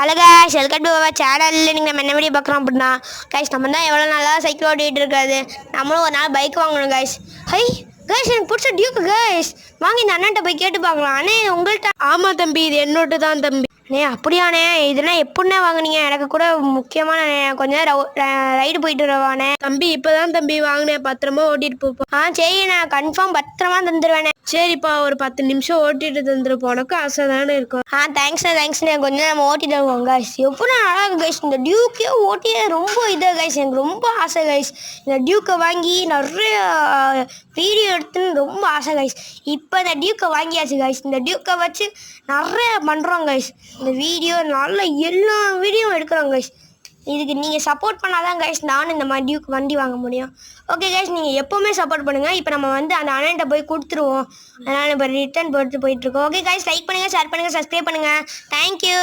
Hello guys, welcome to our சேனலில் நீங்கள் நம்ம என்ன வீடியோ பார்க்குறோம் அப்படின்னா கைஸ், நம்ம தான் எவ்வளோ நல்லா சைக்கிள் ஓட்டிகிட்டு இருக்காது. நம்மளும் ஒரு நாள் பைக் வாங்கணும் கைஸ். ஹை கைஸ், எனக்கு பிடிச்ச டியூக்கு கைஸ். வாங்கி இந்த அண்ணன்ட்ட போய் கேட்டு பார்க்கலாம். அண்ணே உங்கள்கிட்ட? ஆமாம் தம்பி, இது என்னோட்டு தான் தம்பி. அண்ணே அப்படியாண்ணே, இதெல்லாம் எப்படிண்ணே வாங்குனீங்க? எனக்கு கூட முக்கியமான கொஞ்ச நேரம் ரைடு போயிட்டு வருவானே தம்பி. இப்போதான் தம்பி வாங்கினேன், பத்திரமா ஓட்டிட்டு போப்போம். சரிண்ணே, கன்ஃபார்ம் பத்திரமா தந்துடுவேண்ணே. சரிப்பா, ஒரு 10 நிமிஷம் ஓட்டிட்டு தந்துருப்போம். உனக்கு ஆசை தானே இருக்கும். தேங்க்ஸ்ண்ணே. கொஞ்சம் நம்ம ஓட்டிட்டு வருவோம் கைஸ். எவ்வளோ நல்லா இருக்கும் கைஸ். இந்த டியூக்கே ஓட்டியே ரொம்ப இதாக கைஸ். எனக்கு ரொம்ப ஆசை கைஸ். இந்த டியூக்கை வாங்கி நிறைய வீடியோ எடுத்துன்னு ரொம்ப ஆசை கைஸ். இப்போ இந்த டியூக்கை வாங்கியாச்சு கைஸ். இந்த டியூக்கை வச்சு நிறைய பண்ணுறோம் கைஸ். இந்த வீடியோ நல்ல எல்லா வீடியோவும் எடுக்கிறோம் கைஸ். இதுக்கு நீங்கள் சப்போர்ட் பண்ணாதான் கைஸ் நானும் இந்த மாதிரி டியூக் வண்டி வாங்க முடியும். ஓகே கைஸ், நீங்கள் எப்போவுமே சப்போர்ட் பண்ணுங்கள். இப்போ நம்ம அந்த அண்ணன்ட்ட போய் கொடுத்துருவோம். அதனால் இப்போ ரிட்டர்ன் போட்டு போயிட்டுருக்கோம். ஓகே கைஸ், லைக் பண்ணுங்கள், ஷேர் பண்ணுங்கள், சப்ஸ்கிரைப் பண்ணுங்கள். தேங்க்யூ.